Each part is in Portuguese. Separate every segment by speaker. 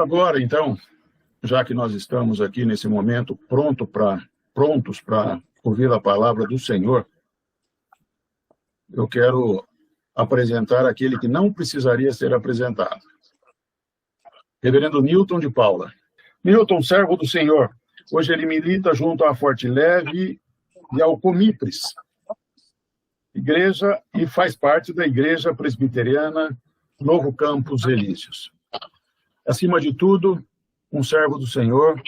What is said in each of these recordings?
Speaker 1: Agora, então, já que nós estamos aqui nesse momento prontos para ouvir a palavra do Senhor, eu quero apresentar aquele que não precisaria ser apresentado. Reverendo Newton de Paula. Newton, servo do Senhor. Hoje ele milita junto à Forte Leve e ao Comipres, igreja, e faz parte da Igreja Presbiteriana Novo Campos Elíseos. Acima de tudo, um servo do Senhor,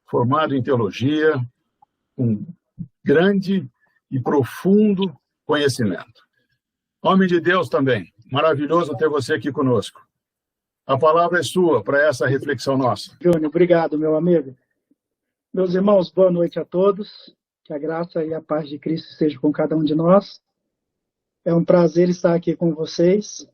Speaker 1: formado em teologia, com grande e profundo conhecimento. Homem de Deus também, maravilhoso ter você aqui conosco. A palavra é sua para essa reflexão nossa.
Speaker 2: Júnior, obrigado, meu amigo. Meus irmãos, boa noite a todos. Que a graça e a paz de Cristo estejam com cada um de nós. É um prazer estar aqui com vocês.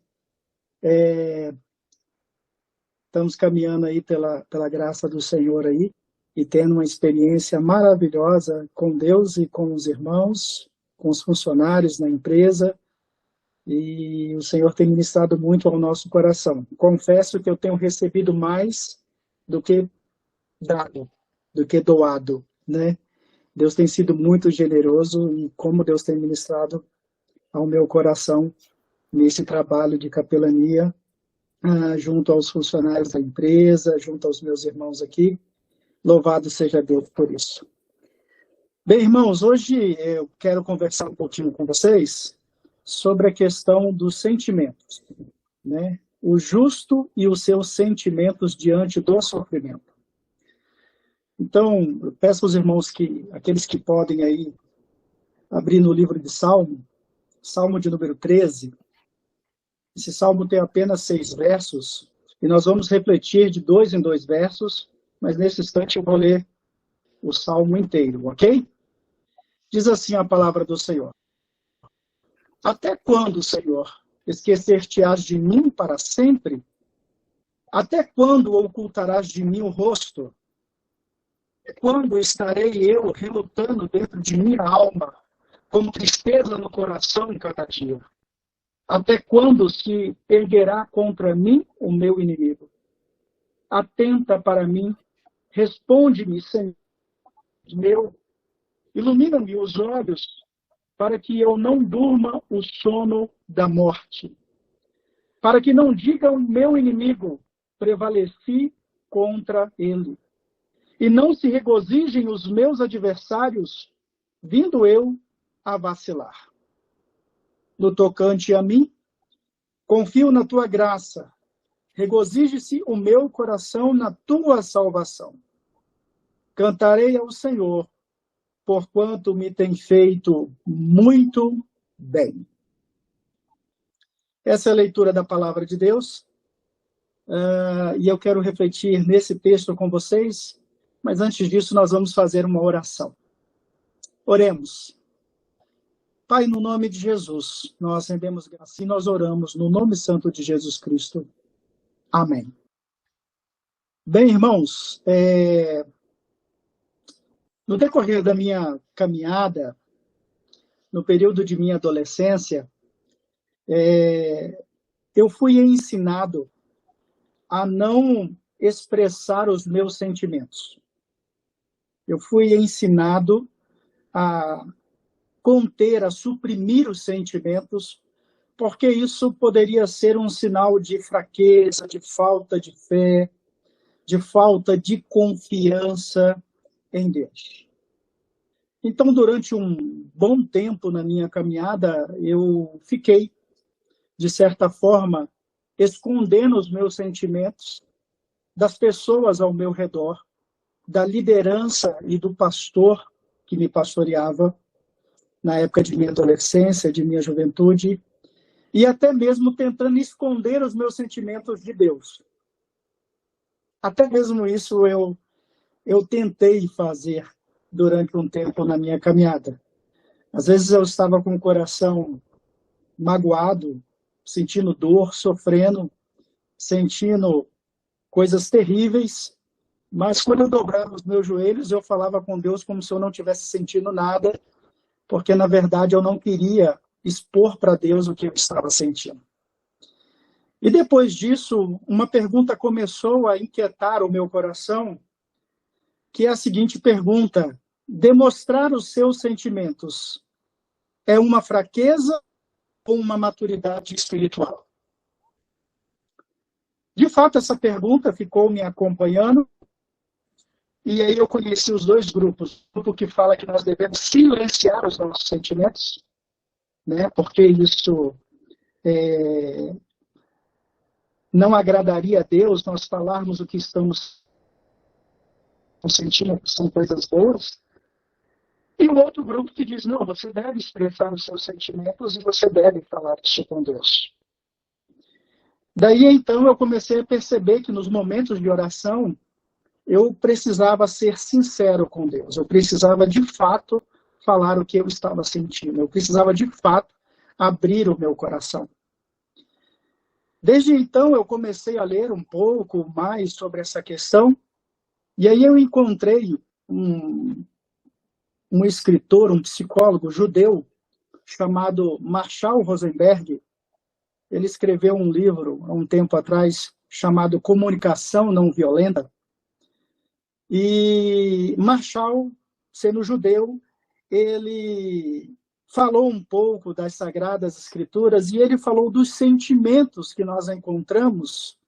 Speaker 2: Estamos caminhando aí pela graça do Senhor aí e tendo uma experiência maravilhosa com Deus e com os irmãos, com os funcionários na empresa. E o Senhor tem ministrado muito ao nosso coração. Confesso que eu tenho recebido mais do que dado, do que doado, né? Deus tem sido muito generoso e como Deus tem ministrado ao meu coração nesse trabalho de capelania, junto aos funcionários da empresa, junto aos meus irmãos aqui. Louvado seja Deus por isso. Bem, irmãos, hoje eu quero conversar um pouquinho com vocês sobre a questão dos sentimentos, né? O justo e os seus sentimentos diante do sofrimento. Então, eu peço aos irmãos aqueles que podem aí abrir no livro de Salmo de número 13. Esse salmo tem apenas 6 versos, e nós vamos refletir de 2 em 2 versos, mas nesse instante eu vou ler o salmo inteiro, ok? Diz assim a palavra do Senhor. Até quando, Senhor, esquecer-te-ás de mim para sempre? Até quando ocultarás de mim o rosto? Quando estarei eu relutando dentro de minha alma, com tristeza no coração em cada dia? Até quando se erguerá contra mim o meu inimigo? Atenta para mim, responde-me, Senhor meu, ilumina-me os olhos, para que eu não durma o sono da morte. Para que não diga o meu inimigo, prevaleci contra ele. E não se regozijem os meus adversários, vindo eu a vacilar. No tocante a mim, confio na tua graça. Regozije-se o meu coração na tua salvação. Cantarei ao Senhor, porquanto me tem feito muito bem. Essa é a leitura da palavra de Deus. E eu quero refletir nesse texto com vocês, mas antes disso nós vamos fazer uma oração. Oremos. Pai, no nome de Jesus, nós rendemos graça e nós oramos no nome santo de Jesus Cristo. Amém. Bem, irmãos, no decorrer da minha caminhada, no período de minha adolescência, eu fui ensinado a não expressar os meus sentimentos. Eu fui ensinado a conter, a suprimir os sentimentos, porque isso poderia ser um sinal de fraqueza, de falta de fé, de falta de confiança em Deus. Então, durante um bom tempo na minha caminhada, eu fiquei, de certa forma, escondendo os meus sentimentos das pessoas ao meu redor, da liderança e do pastor que me pastoreava na época de minha adolescência, de minha juventude, e até mesmo tentando esconder os meus sentimentos de Deus. Até mesmo isso eu tentei fazer durante um tempo na minha caminhada. Às vezes eu estava com o coração magoado, sentindo dor, sofrendo, sentindo coisas terríveis, mas quando eu dobrava os meus joelhos, eu falava com Deus como se eu não tivesse sentindo nada, porque, na verdade, eu não queria expor para Deus o que eu estava sentindo. E depois disso, uma pergunta começou a inquietar o meu coração, que é a seguinte pergunta: demonstrar os seus sentimentos é uma fraqueza ou uma maturidade espiritual? De fato, essa pergunta ficou me acompanhando, e aí eu conheci os dois grupos. O grupo que fala que nós devemos silenciar os nossos sentimentos, né, porque isso não agradaria a Deus nós falarmos o que estamos sentindo, que são coisas boas. E o outro grupo que diz, não, você deve expressar os seus sentimentos e você deve falar isso com Deus. Daí, então, eu comecei a perceber que nos momentos de oração, eu precisava ser sincero com Deus. Eu precisava, de fato, falar o que eu estava sentindo. Eu precisava, de fato, abrir o meu coração. Desde então, eu comecei a ler um pouco mais sobre essa questão, e aí eu encontrei um escritor, um psicólogo judeu, chamado Marshall Rosenberg. Ele escreveu um livro, há um tempo atrás, chamado Comunicação Não Violenta. E Marshall, sendo judeu, ele falou um pouco das Sagradas Escrituras e ele falou dos sentimentos que nós encontramos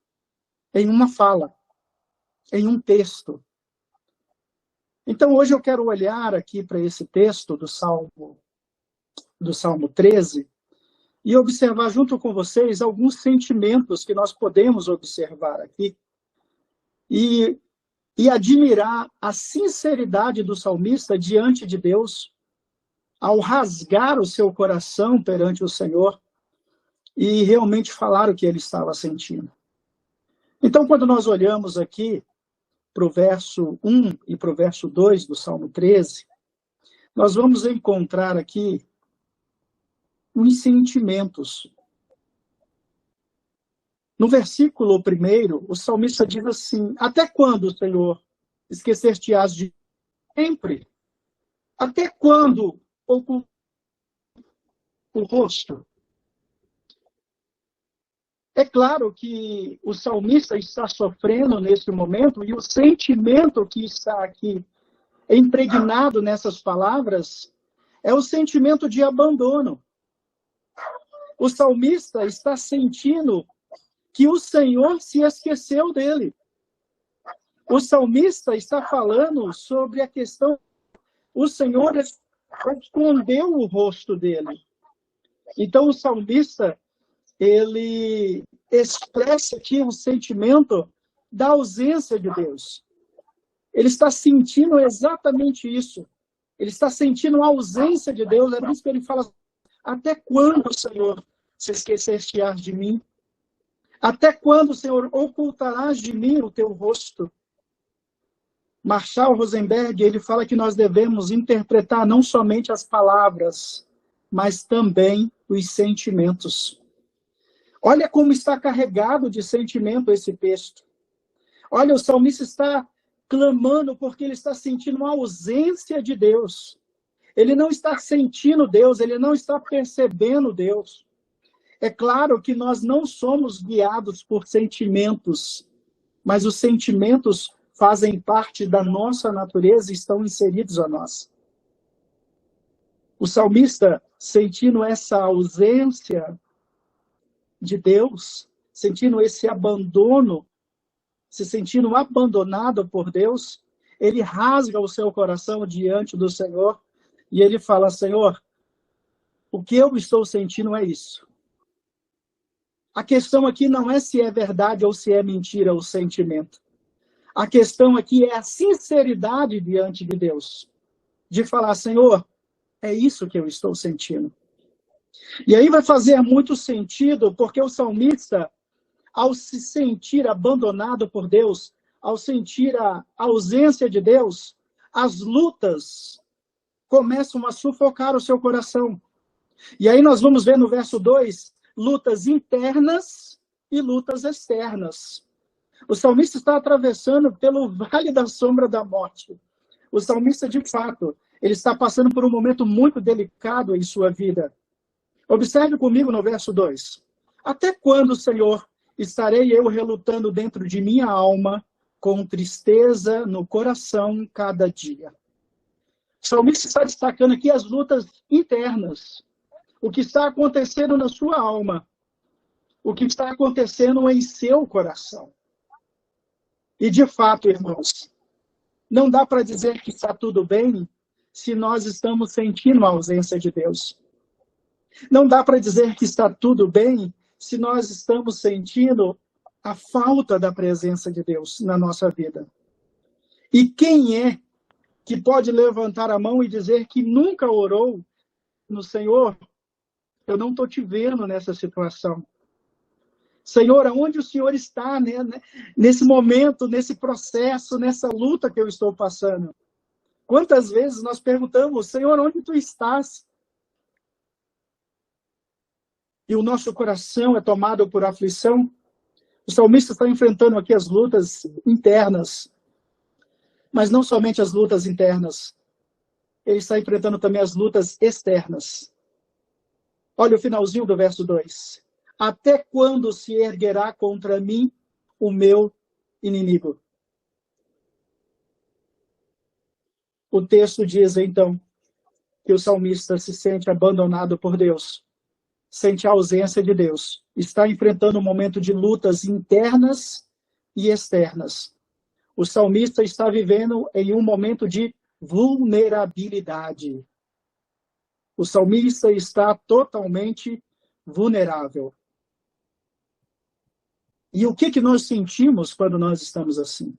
Speaker 2: em uma fala, em um texto. Então, hoje eu quero olhar aqui para esse texto do Salmo 13 e observar junto com vocês alguns sentimentos que nós podemos observar aqui e admirar a sinceridade do salmista diante de Deus, ao rasgar o seu coração perante o Senhor e realmente falar o que ele estava sentindo. Então, quando nós olhamos aqui para o verso 1 e para o verso 2 do Salmo 13, nós vamos encontrar aqui uns sentimentos. No versículo 1, o salmista diz assim: até quando, Senhor, esquecer-te-ás de sempre? Até quando ocultar o rosto? É claro que o salmista está sofrendo nesse momento, e o sentimento que está aqui impregnado nessas palavras é o sentimento de abandono. O salmista está sentindo que o Senhor se esqueceu dele. O salmista está falando sobre a questão, o Senhor escondeu o rosto dele. Então o salmista, ele expressa aqui um sentimento da ausência de Deus. Ele está sentindo exatamente isso. Ele está sentindo a ausência de Deus. É por isso que ele fala: até quando, Senhor, se esquecer-te-ás de mim? Até quando, Senhor, ocultarás de mim o teu rosto? Marshall Rosenberg, ele fala que nós devemos interpretar não somente as palavras, mas também os sentimentos. Olha como está carregado de sentimento esse texto. Olha, o salmista está clamando porque ele está sentindo a ausência de Deus. Ele não está sentindo Deus, ele não está percebendo Deus. É claro que nós não somos guiados por sentimentos, mas os sentimentos fazem parte da nossa natureza e estão inseridos a nós. O salmista, sentindo essa ausência de Deus, sentindo esse abandono, se sentindo abandonado por Deus, ele rasga o seu coração diante do Senhor e ele fala: Senhor, o que eu estou sentindo é isso. A questão aqui não é se é verdade ou se é mentira o sentimento. A questão aqui é a sinceridade diante de Deus. De falar: Senhor, é isso que eu estou sentindo. E aí vai fazer muito sentido, porque o salmista, ao se sentir abandonado por Deus, ao sentir a ausência de Deus, as lutas começam a sufocar o seu coração. E aí nós vamos ver no verso 2, lutas internas e lutas externas. O salmista está atravessando pelo vale da sombra da morte. O salmista, de fato, ele está passando por um momento muito delicado em sua vida. Observe comigo no verso 2. Até quando, Senhor, estarei eu relutando dentro de minha alma, com tristeza no coração cada dia. O salmista está destacando aqui as lutas internas, o que está acontecendo na sua alma, o que está acontecendo em seu coração. E de fato, irmãos, não dá para dizer que está tudo bem se nós estamos sentindo a ausência de Deus. Não dá para dizer que está tudo bem se nós estamos sentindo a falta da presença de Deus na nossa vida. E quem é que pode levantar a mão e dizer que nunca orou no Senhor? Eu não estou te vendo nessa situação. Senhor, aonde o Senhor está, né? Nesse momento, nesse processo, nessa luta que eu estou passando? Quantas vezes nós perguntamos, Senhor, onde tu estás? E o nosso coração é tomado por aflição. O salmista está enfrentando aqui as lutas internas. Mas não somente as lutas internas. Ele está enfrentando também as lutas externas. Olha o finalzinho do verso 2. Até quando se erguerá contra mim o meu inimigo? O texto diz, então, que o salmista se sente abandonado por Deus, sente a ausência de Deus, está enfrentando um momento de lutas internas e externas. O salmista está vivendo em um momento de vulnerabilidade. O salmista está totalmente vulnerável. E o que nós sentimos quando nós estamos assim?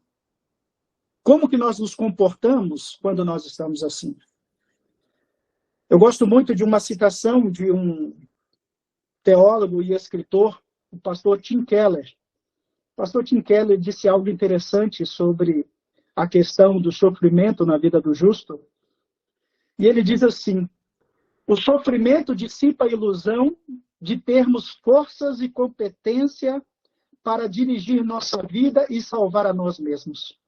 Speaker 2: Como que nós nos comportamos quando nós estamos assim? Eu gosto muito de uma citação de um teólogo e escritor, o pastor Tim Keller. O pastor Tim Keller disse algo interessante sobre a questão do sofrimento na vida do justo. E ele diz assim: o sofrimento dissipa a ilusão de termos forças e competência para dirigir nossa vida e salvar a nós mesmos.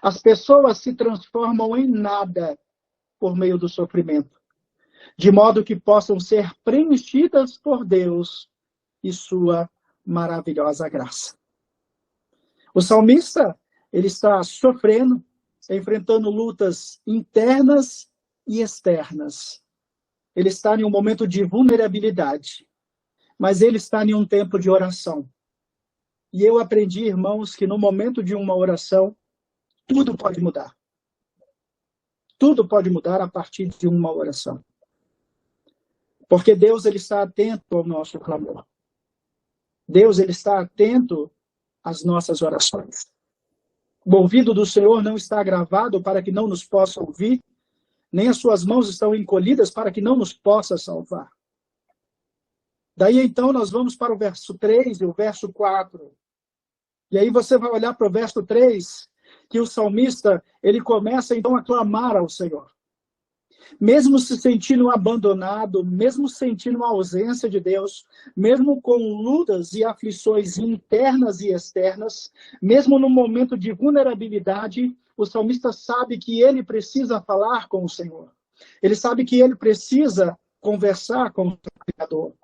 Speaker 2: As pessoas se transformam em nada por meio do sofrimento, de modo que possam ser preenchidas por Deus e sua maravilhosa graça. O salmista, ele está sofrendo, enfrentando lutas internas e externas. Ele está em um momento de vulnerabilidade, mas ele está em um tempo de oração. E eu aprendi, irmãos, que no momento de uma oração, tudo pode mudar. Tudo pode mudar a partir de uma oração. Porque Deus, ele está atento ao nosso clamor. Deus, ele está atento às nossas orações. O ouvido do Senhor não está gravado para que não nos possa ouvir, nem as suas mãos estão encolhidas para que não nos possa salvar. Daí, então, nós vamos para o verso 3 e o verso 4. E aí você vai olhar para o verso 3, que o salmista, ele começa, então, a clamar ao Senhor. Mesmo se sentindo abandonado, mesmo sentindo a ausência de Deus, mesmo com lutas e aflições internas e externas, mesmo no momento de vulnerabilidade, o salmista sabe que ele precisa falar com o Senhor. Ele sabe que ele precisa conversar com o Criador.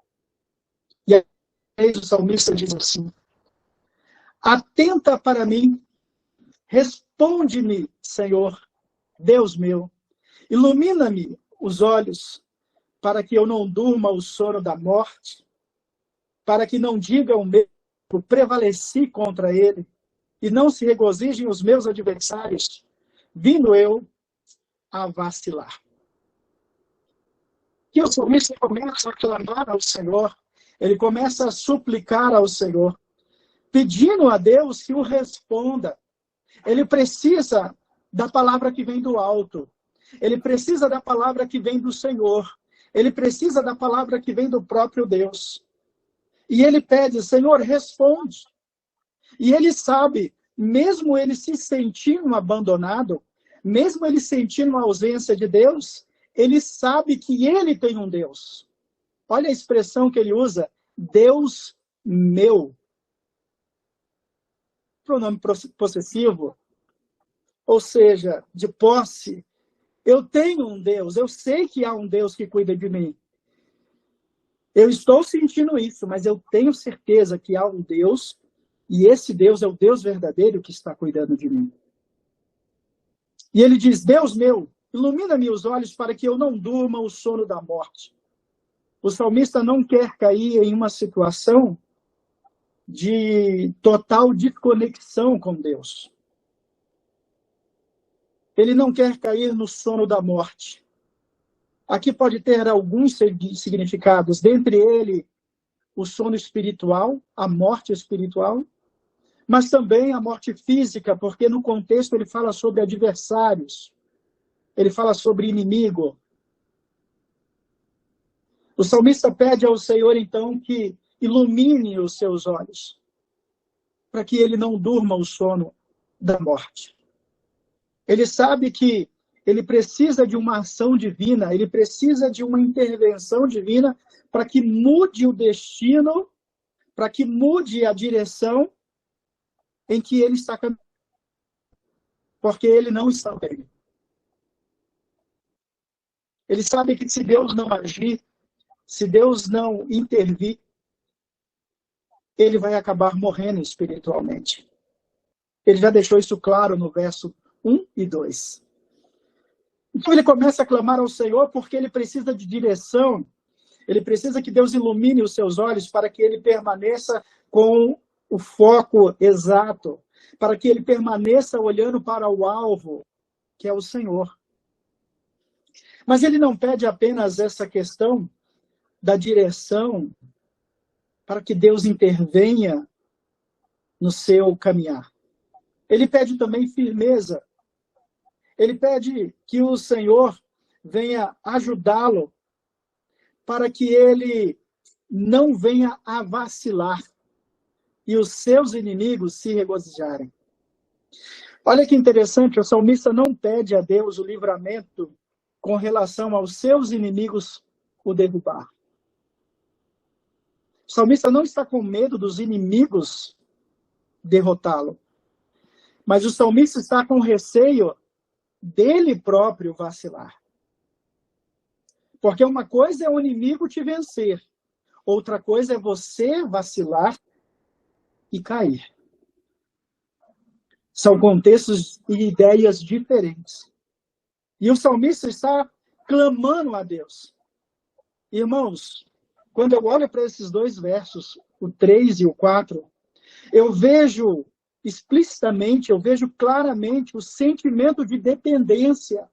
Speaker 2: E aí o salmista diz assim: atenta para mim, responde-me, Senhor, Deus meu. Ilumina-me os olhos, para que eu não durma o sono da morte, para que não digam meu, prevaleci contra ele, e não se regozijem os meus adversários, vindo eu a vacilar. Que o salmista começa a clamar ao Senhor, ele começa a suplicar ao Senhor, pedindo a Deus que o responda. Ele precisa da palavra que vem do alto. Ele precisa da palavra que vem do Senhor. Ele precisa da palavra que vem do próprio Deus. E ele pede, Senhor, responde. E ele sabe, mesmo ele se sentindo abandonado, mesmo ele sentindo a ausência de Deus, ele sabe que ele tem um Deus. Olha a expressão que ele usa, Deus meu. Pronome possessivo, ou seja, de posse. Eu tenho um Deus, eu sei que há um Deus que cuida de mim. Eu estou sentindo isso, mas eu tenho certeza que há um Deus, e esse Deus é o Deus verdadeiro que está cuidando de mim. E ele diz: Deus meu, ilumina-me os olhos para que eu não durma o sono da morte. O salmista não quer cair em uma situação de total desconexão com Deus. Ele não quer cair no sono da morte. Aqui pode ter alguns significados, dentre ele o sono espiritual, a morte espiritual, mas também a morte física, porque no contexto ele fala sobre adversários, ele fala sobre inimigo. O salmista pede ao Senhor, então, que ilumine os seus olhos, para que ele não durma o sono da morte. Ele sabe que ele precisa de uma ação divina, ele precisa de uma intervenção divina para que mude o destino, para que mude a direção em que ele está caminhando. Porque ele não está bem. Ele sabe que se Deus não agir, se Deus não intervir, ele vai acabar morrendo espiritualmente. Ele já deixou isso claro no verso 1 e 2. Então ele começa a clamar ao Senhor porque ele precisa de direção, ele precisa que Deus ilumine os seus olhos para que ele permaneça com o foco exato, para que ele permaneça olhando para o alvo, que é o Senhor. Mas ele não pede apenas essa questão da direção para que Deus intervenha no seu caminhar. Ele pede também firmeza. Ele pede que o Senhor venha ajudá-lo para que ele não venha a vacilar e os seus inimigos se regozijarem. Olha que interessante, o salmista não pede a Deus o livramento com relação aos seus inimigos o derrubar. O salmista não está com medo dos inimigos derrotá-lo, mas o salmista está com receio dele próprio vacilar. Porque uma coisa é o inimigo te vencer, outra coisa é você vacilar e cair. São contextos e ideias diferentes. E o salmista está clamando a Deus. Irmãos, quando eu olho para esses dois versos, o 3 e o 4, eu vejo explicitamente, eu vejo claramente o sentimento de dependência.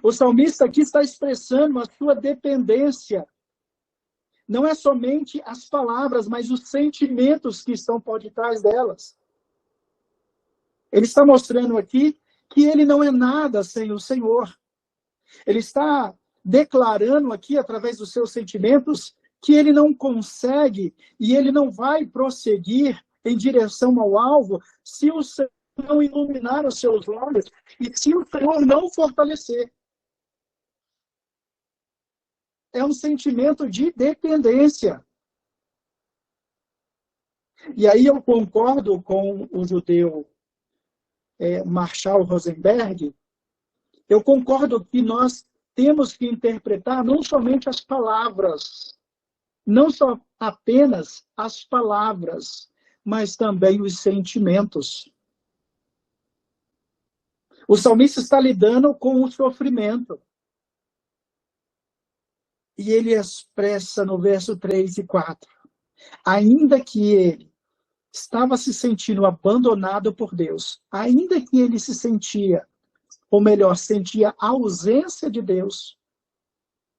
Speaker 2: O salmista aqui está expressando a sua dependência. Não é somente as palavras, mas os sentimentos que estão por detrás delas. Ele está mostrando aqui que ele não é nada sem o Senhor. Ele está declarando aqui, através dos seus sentimentos, que ele não consegue e ele não vai prosseguir em direção ao alvo se o Senhor não iluminar os seus olhos e se o Senhor não fortalecer. É um sentimento de dependência. E aí eu concordo com o judeu Marshall Rosenberg, eu concordo que nós temos que interpretar não somente as palavras, não só apenas as palavras, mas também os sentimentos. O salmista está lidando com o sofrimento. E ele expressa no verso 3 e 4. Ainda que ele estava se sentindo abandonado por Deus, ainda que ele se sentia, ou melhor, sentia a ausência de Deus,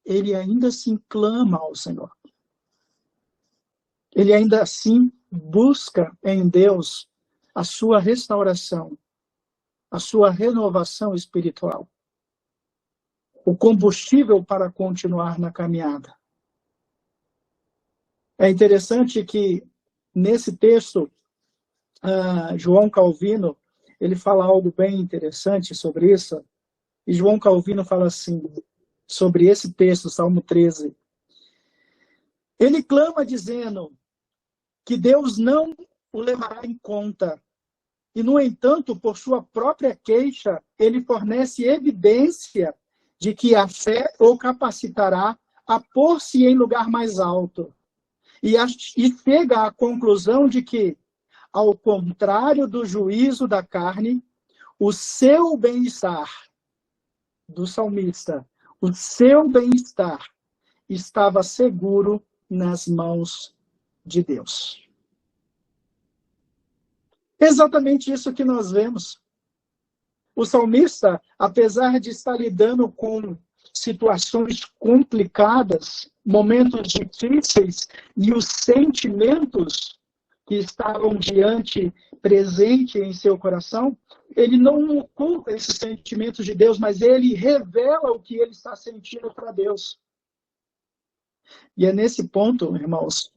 Speaker 2: ele ainda assim clama ao Senhor. Ele ainda assim busca em Deus a sua restauração, a sua renovação espiritual, o combustível para continuar na caminhada. É interessante que nesse texto, João Calvino, ele fala algo bem interessante sobre isso. E João Calvino fala assim, sobre esse texto, Salmo 13. Ele clama dizendo que Deus não o levará em conta. E, no entanto, por sua própria queixa, ele fornece evidência de que a fé o capacitará a pôr-se em lugar mais alto e chega à conclusão de que, ao contrário do juízo da carne, o seu bem-estar do salmista, o seu bem-estar estava seguro nas mãos de Deus. Exatamente isso que nós vemos. O salmista, apesar de estar lidando com situações complicadas, momentos difíceis, e os sentimentos que estavam presente em seu coração, ele não oculta esses sentimentos de Deus, mas ele revela o que ele está sentindo para Deus. E é nesse ponto, irmãos,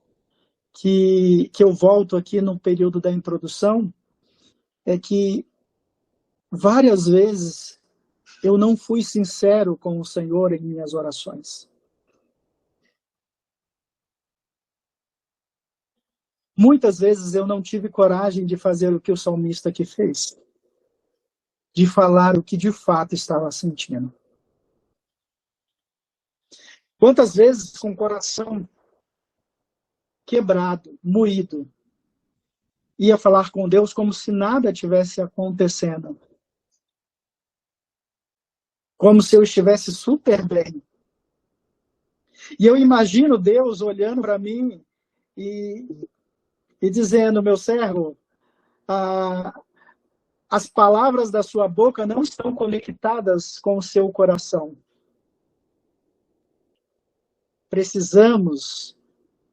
Speaker 2: que eu volto aqui no período da introdução, é que várias vezes eu não fui sincero com o Senhor em minhas orações. Muitas vezes eu não tive coragem de fazer o que o salmista aqui fez, de falar o que de fato estava sentindo. Quantas vezes com o coração quebrado, moído, ia falar com Deus como se nada tivesse acontecendo. Como se eu estivesse super bem. E eu imagino Deus olhando para mim e dizendo: meu servo, as palavras da sua boca não estão conectadas com o seu coração. Precisamos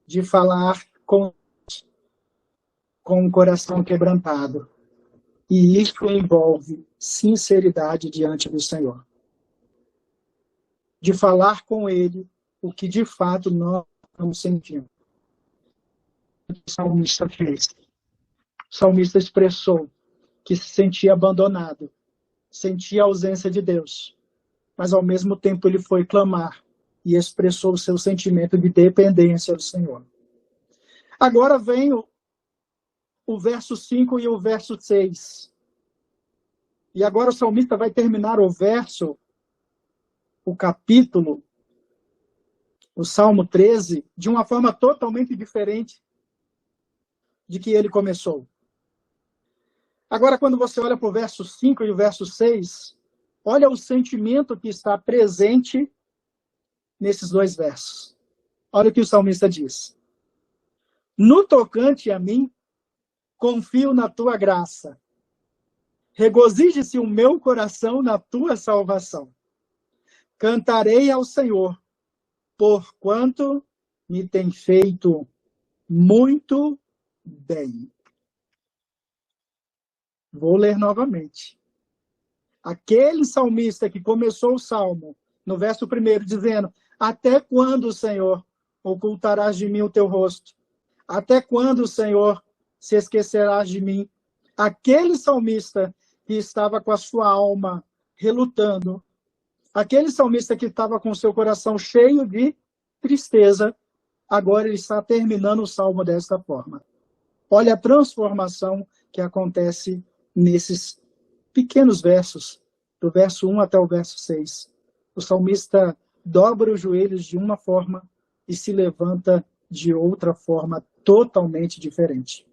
Speaker 2: de falar com o coração quebrantado. E isso envolve sinceridade diante do Senhor. De falar com Ele o que de fato nós estamos sentindo. O salmista fez. O salmista expressou que se sentia abandonado, sentia a ausência de Deus, mas ao mesmo tempo ele foi clamar e expressou o seu sentimento de dependência do Senhor. Agora vem o verso 5 e o verso 6. E agora o salmista vai terminar o capítulo, o Salmo 13, de uma forma totalmente diferente de que ele começou. Agora, quando você olha para o verso 5 e o verso 6, olha o sentimento que está presente nesses dois versos. Olha o que o salmista diz. No tocante a mim, confio na tua graça. Regozije-se o meu coração na tua salvação. Cantarei ao Senhor, porquanto me tem feito muito bem. Vou ler novamente. Aquele salmista que começou o salmo, no verso 1, dizendo: até quando, Senhor, ocultarás de mim o teu rosto? Até quando, Senhor, se esquecerás de mim? Aquele salmista que estava com a sua alma relutando, aquele salmista que estava com o seu coração cheio de tristeza, agora ele está terminando o salmo desta forma. Olha a transformação que acontece nesses pequenos versos, do verso 1 até o verso 6. O salmista dobra os joelhos de uma forma e se levanta de outra forma totalmente diferente.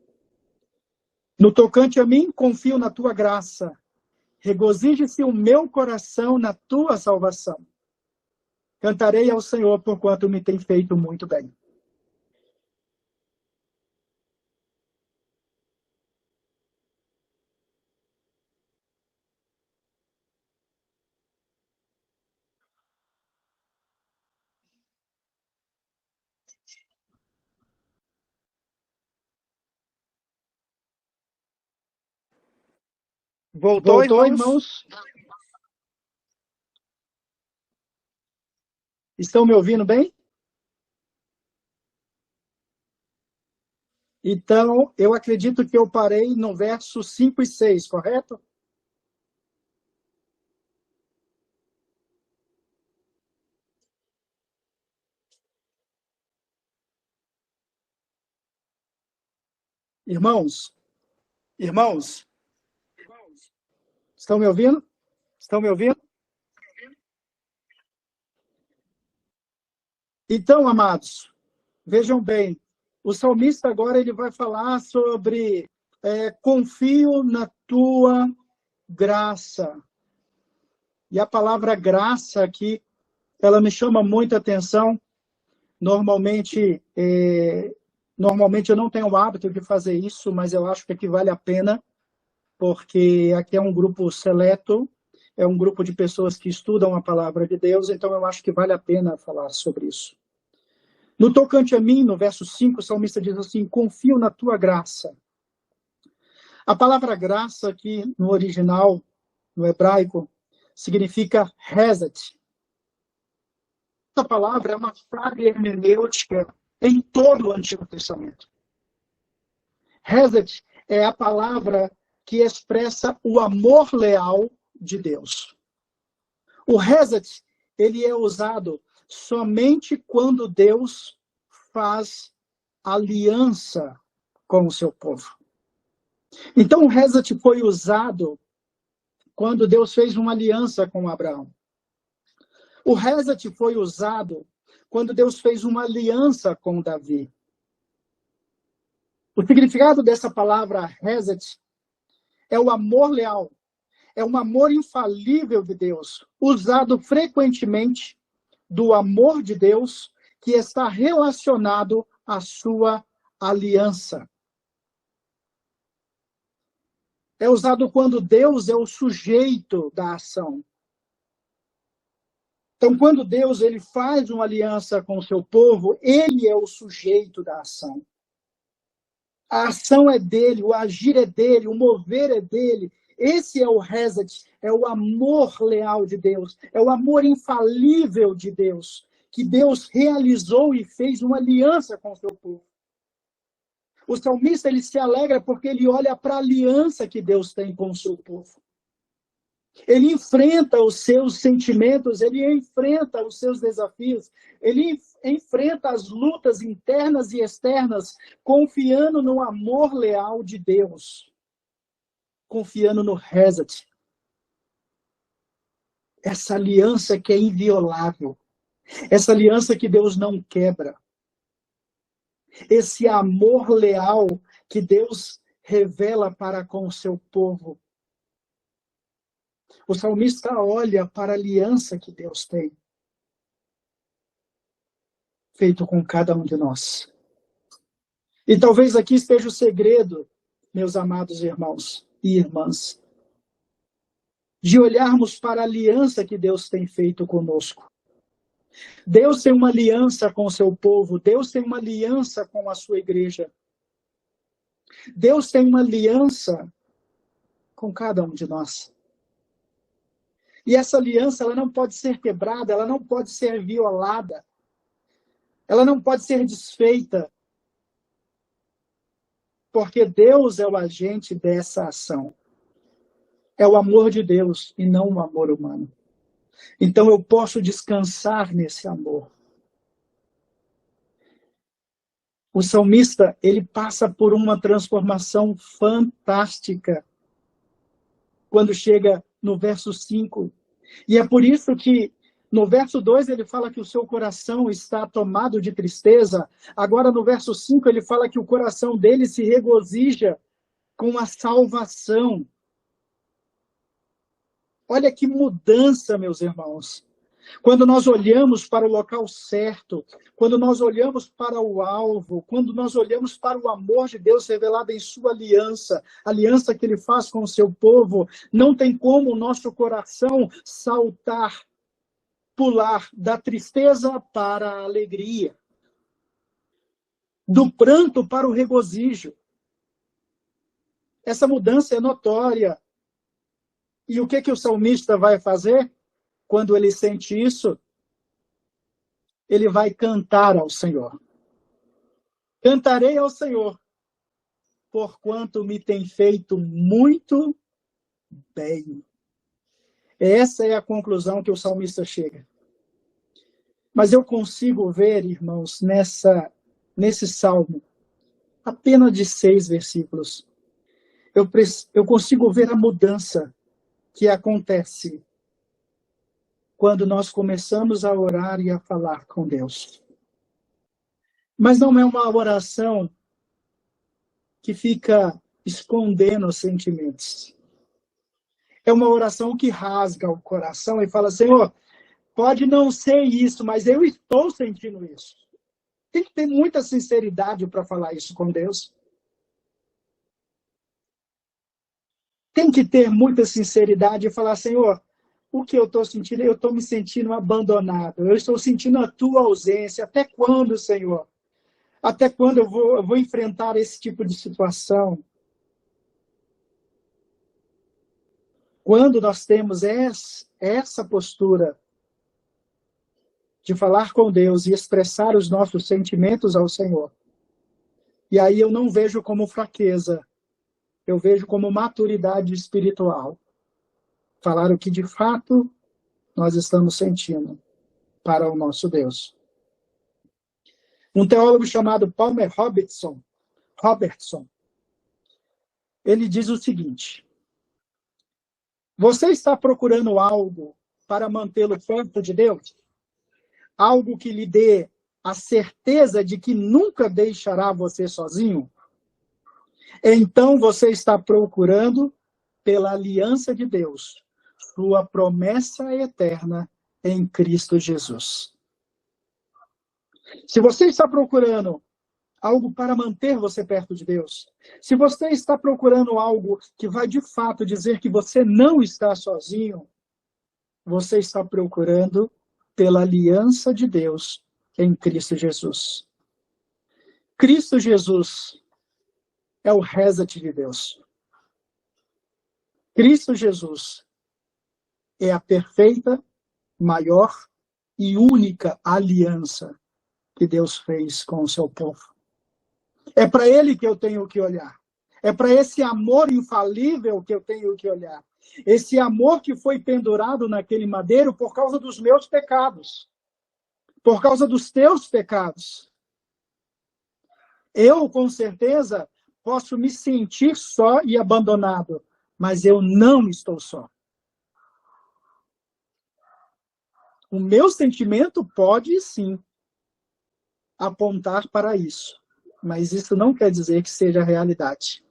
Speaker 2: No tocante a mim, confio na tua graça. Regozije-se o meu coração na tua salvação. Cantarei ao Senhor, porquanto me tem feito muito bem. Voltou, irmãos? Estão me ouvindo bem? Então, eu acredito que eu parei no verso 5 e 6, correto? Irmãos, estão me ouvindo? Estão me ouvindo? Então, amados, vejam bem, o salmista agora ele vai falar sobre confio na tua graça. E a palavra graça aqui, ela me chama muita atenção. Normalmente eu não tenho o hábito de fazer isso, mas eu acho que aqui vale a pena, porque aqui é um grupo seleto, é um grupo de pessoas que estudam a palavra de Deus, então eu acho que vale a pena falar sobre isso. No tocante a mim, no verso 5, o salmista diz assim: confio na tua graça. A palavra graça aqui no original, no hebraico, significa hesed. Essa palavra é uma chave hermenêutica em todo o Antigo Testamento. Hesed é a palavra que expressa o amor leal de Deus. O hesed, ele é usado somente quando Deus faz aliança com o seu povo. Então, o hesed foi usado quando Deus fez uma aliança com Abraão. O hesed foi usado quando Deus fez uma aliança com Davi. O significado dessa palavra hesed é o amor leal, é um amor infalível de Deus, usado frequentemente do amor de Deus que está relacionado à sua aliança. É usado quando Deus é o sujeito da ação. Então, quando Deus ele faz uma aliança com o seu povo, ele é o sujeito da ação. A ação é dele, o agir é dele, o mover é dele. Esse é o hesed, é o amor leal de Deus, é o amor infalível de Deus, que Deus realizou e fez uma aliança com o seu povo. O salmista ele se alegra porque ele olha para a aliança que Deus tem com o seu povo. Ele enfrenta os seus sentimentos, ele enfrenta os seus desafios, ele enfrenta as lutas internas e externas, confiando no amor leal de Deus, confiando no hesed. Essa aliança que é inviolável, essa aliança que Deus não quebra, esse amor leal que Deus revela para com o seu povo. O salmista olha para a aliança que Deus tem feito com cada um de nós. E talvez aqui esteja o segredo, meus amados irmãos e irmãs, de olharmos para a aliança que Deus tem feito conosco. Deus tem uma aliança com o seu povo, Deus tem uma aliança com a sua igreja. Deus tem uma aliança com cada um de nós. E essa aliança ela não pode ser quebrada, ela não pode ser violada, ela não pode ser desfeita, porque Deus é o agente dessa ação. É o amor de Deus e não o amor humano. Então eu posso descansar nesse amor. O salmista, ele passa por uma transformação fantástica quando chega no verso 5. E é por isso que no verso 2 ele fala que o seu coração está tomado de tristeza. Agora no verso 5 ele fala que o coração dele se regozija com a salvação. Olha que mudança, meus irmãos. Quando nós olhamos para o local certo, quando nós olhamos para o alvo, quando nós olhamos para o amor de Deus revelado em sua aliança, aliança que ele faz com o seu povo, não tem como o nosso coração saltar, pular da tristeza para a alegria, do pranto para o regozijo. Essa mudança é notória. E o que o salmista vai fazer? Quando ele sente isso, ele vai cantar ao Senhor. Cantarei ao Senhor, porquanto me tem feito muito bem. Essa é a conclusão que o salmista chega. Mas eu consigo ver, irmãos, nesse salmo, apenas de 6 versículos, eu consigo ver a mudança que acontece quando nós começamos a orar e a falar com Deus. Mas não é uma oração que fica escondendo os sentimentos. É uma oração que rasga o coração e fala, Senhor, pode não ser isso, mas eu estou sentindo isso. Tem que ter muita sinceridade para falar isso com Deus. Tem que ter muita sinceridade e falar, Senhor, o que eu estou sentindo? Eu estou me sentindo abandonado. Eu estou sentindo a tua ausência. Até quando, Senhor? Até quando eu vou enfrentar esse tipo de situação? Quando nós temos essa postura de falar com Deus e expressar os nossos sentimentos ao Senhor, e aí eu não vejo como fraqueza, eu vejo como maturidade espiritual. Falar o que de fato nós estamos sentindo para o nosso Deus. Um teólogo chamado Palmer Robertson, ele diz o seguinte: você está procurando algo para mantê-lo perto de Deus? Algo que lhe dê a certeza de que nunca deixará você sozinho? Então você está procurando pela aliança de Deus, sua promessa eterna em Cristo Jesus. Se você está procurando algo para manter você perto de Deus, se você está procurando algo que vai de fato dizer que você não está sozinho, você está procurando pela aliança de Deus em Cristo Jesus. Cristo Jesus é o reset de Deus. Cristo Jesus é a perfeita, maior e única aliança que Deus fez com o seu povo. É para ele que eu tenho que olhar. É para esse amor infalível que eu tenho que olhar. Esse amor que foi pendurado naquele madeiro por causa dos meus pecados. Por causa dos teus pecados. Eu, com certeza, posso me sentir só e abandonado, mas eu não estou só. O meu sentimento pode, sim, apontar para isso, mas isso não quer dizer que seja a realidade.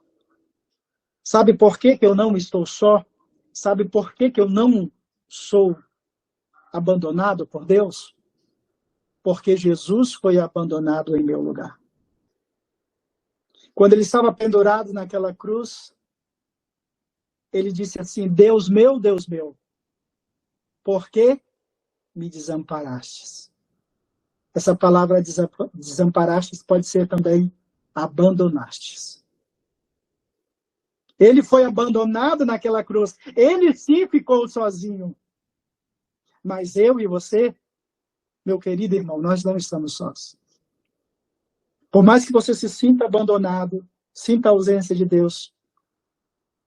Speaker 2: Sabe por que eu não estou só? Sabe por que eu não sou abandonado por Deus? Porque Jesus foi abandonado em meu lugar. Quando ele estava pendurado naquela cruz, ele disse assim: Deus meu, por que me desamparastes? Essa palavra desamparastes pode ser também abandonastes. Ele foi abandonado naquela cruz. Ele sim ficou sozinho. Mas eu e você, meu querido irmão, nós não estamos sós. Por mais que você se sinta abandonado, sinta a ausência de Deus,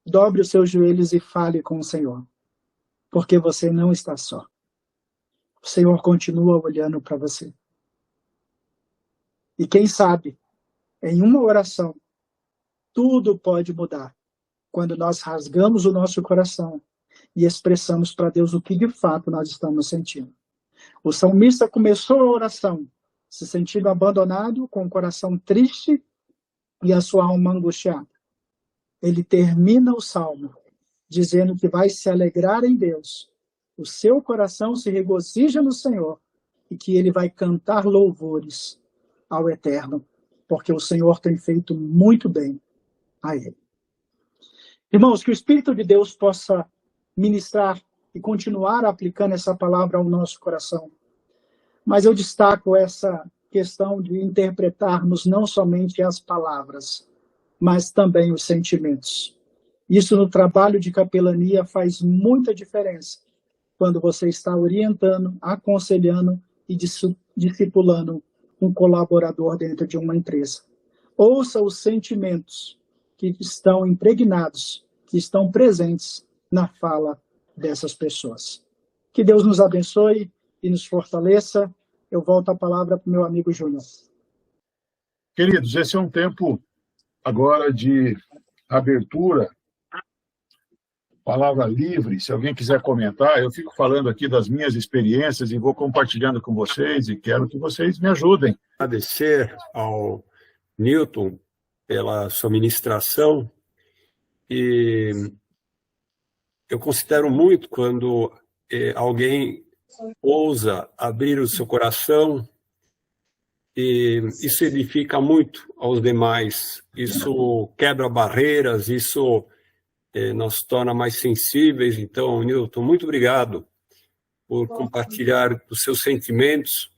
Speaker 2: dobre os seus joelhos e fale com o Senhor. Porque você não está só. O Senhor continua olhando para você. E quem sabe, em uma oração, tudo pode mudar. Quando nós rasgamos o nosso coração e expressamos para Deus o que de fato nós estamos sentindo. O salmista começou a oração se sentindo abandonado, com o coração triste e a sua alma angustiada. Ele termina o salmo dizendo que vai se alegrar em Deus. O seu coração se regozija no Senhor e que ele vai cantar louvores ao Eterno, porque o Senhor tem feito muito bem a ele. Irmãos, que o Espírito de Deus possa ministrar e continuar aplicando essa palavra ao nosso coração. Mas eu destaco essa questão de interpretarmos não somente as palavras, mas também os sentimentos. Isso no trabalho de capelania faz muita diferença quando você está orientando, aconselhando e discipulando um colaborador dentro de uma empresa. Ouça os sentimentos que estão impregnados, que estão presentes na fala dessas pessoas. Que Deus nos abençoe e nos fortaleça. Eu volto a palavra para o meu amigo Júnior.
Speaker 1: Queridos, esse é um tempo agora de abertura palavra livre. Se alguém quiser comentar, eu fico falando aqui das minhas experiências e vou compartilhando com vocês e quero que vocês me ajudem.
Speaker 3: Agradecer ao Newton pela sua ministração, e eu considero muito quando alguém ousa abrir o seu coração, e isso edifica muito aos demais, isso quebra barreiras, isso nos torna mais sensíveis. Então, Newton, muito obrigado por compartilhar os seus sentimentos.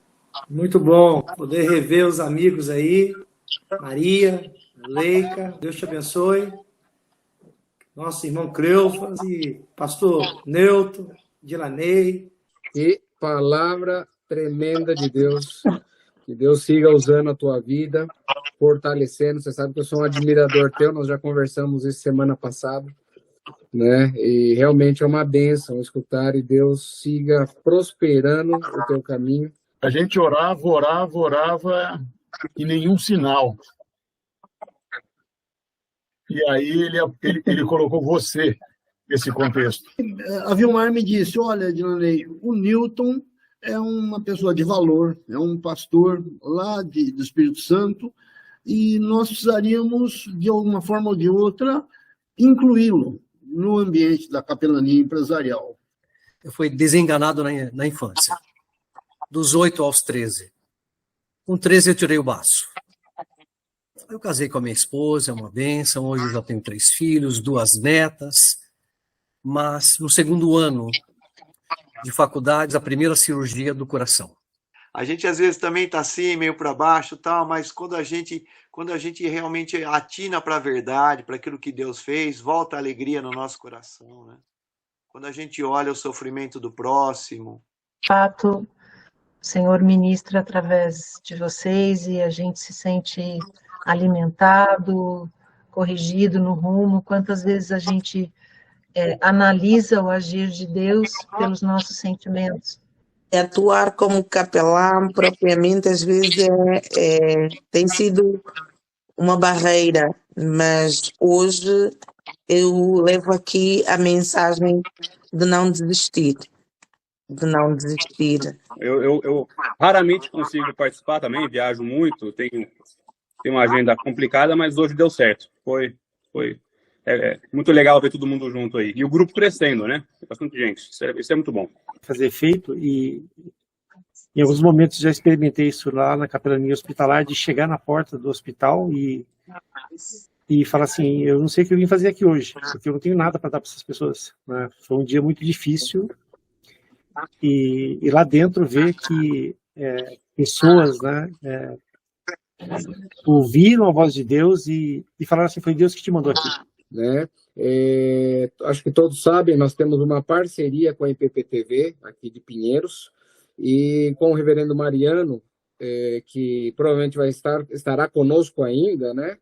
Speaker 4: Muito bom poder rever os amigos aí, Maria, Leica, Deus te abençoe, nosso irmão Cleofas e pastor Newton, Dilanei.
Speaker 5: Que palavra tremenda de Deus. Que Deus siga usando a tua vida, fortalecendo. Você sabe que eu sou um admirador teu, nós já conversamos isso semana passada, né? E realmente é uma bênção escutar, e Deus siga prosperando o teu caminho.
Speaker 1: A gente orava e nenhum sinal. E aí ele colocou você nesse contexto.
Speaker 6: A Vilmar me disse, olha, Dilanei, o Newton é uma pessoa de valor, é um pastor lá do Espírito Santo, e nós precisaríamos, de alguma forma ou de outra, incluí-lo no ambiente da capelania empresarial.
Speaker 7: Eu fui desenganado na infância, dos 8 aos 13. Com 13 eu tirei o baço. Eu casei com a minha esposa, é uma bênção, hoje eu já tenho 3 filhos, 2 netas, mas no segundo ano de faculdade, a primeira cirurgia do coração.
Speaker 8: A gente às vezes também está assim, meio para baixo, tal, mas quando a gente realmente atina para a verdade, para aquilo que Deus fez, volta a alegria no nosso coração, né? Quando a gente olha o sofrimento do próximo.
Speaker 9: De fato, o Senhor ministra através de vocês e a gente se sente alimentado, corrigido no rumo. Quantas vezes a gente analisa o agir de Deus pelos nossos sentimentos.
Speaker 10: Atuar como capelão, propriamente, às vezes tem sido uma barreira, mas hoje eu levo aqui a mensagem de não desistir. De não desistir.
Speaker 11: Eu raramente consigo participar também, viajo muito, tenho uma agenda complicada, mas hoje deu certo. Foi muito legal ver todo mundo junto aí. E o grupo crescendo, né? Bastante gente. Isso é muito bom.
Speaker 4: Fazer efeito, e em alguns momentos já experimentei isso lá na capelania hospitalar, de chegar na porta do hospital e falar assim, eu não sei o que eu vim fazer aqui hoje, porque eu não tenho nada para dar para essas pessoas, né? Foi um dia muito difícil, e lá dentro ver que pessoas, né, ouviram a voz de Deus e falaram assim, foi Deus que te mandou aqui.
Speaker 5: Né? Acho que todos sabem, nós temos uma parceria com a IPPTV, aqui de Pinheiros, e com o reverendo Mariano, que provavelmente estará conosco ainda, né?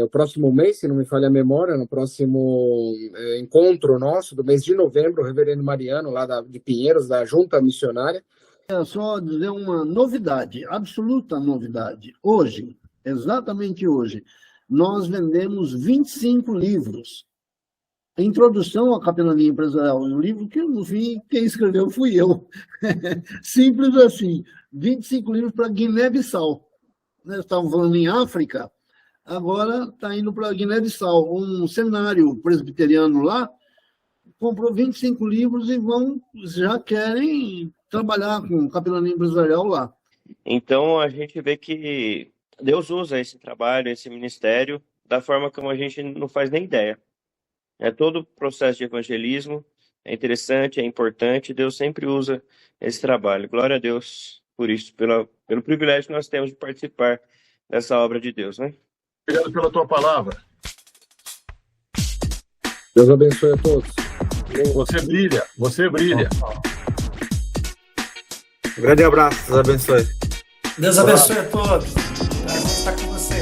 Speaker 5: O próximo mês, se não me falha a memória, no próximo encontro nosso, do mês de novembro, o reverendo Mariano, lá de Pinheiros, da Junta Missionária.
Speaker 6: É só dizer uma novidade, absoluta novidade. Hoje, exatamente hoje, nós vendemos 25 livros. A introdução à capelania empresarial, um livro que, no fim, quem escreveu fui eu. Simples assim, 25 livros para Guiné-Bissau. Nós estávamos falando em África, agora está indo para Guiné-Bissau. Um seminário presbiteriano lá comprou 25 livros e já querem trabalhar com capelania empresarial lá.
Speaker 12: Então, a gente vê que Deus usa esse trabalho, esse ministério, da forma como a gente não faz nem ideia. Todo o processo de evangelismo é interessante, é importante, Deus sempre usa esse trabalho. Glória a Deus por isso, pelo privilégio que nós temos de participar dessa obra de Deus, né?
Speaker 1: Obrigado pela tua palavra.
Speaker 5: Deus abençoe a todos.
Speaker 1: Você brilha, você brilha.
Speaker 13: Um grande abraço, Deus abençoe.
Speaker 4: Deus abençoe a todos. A gente está com você.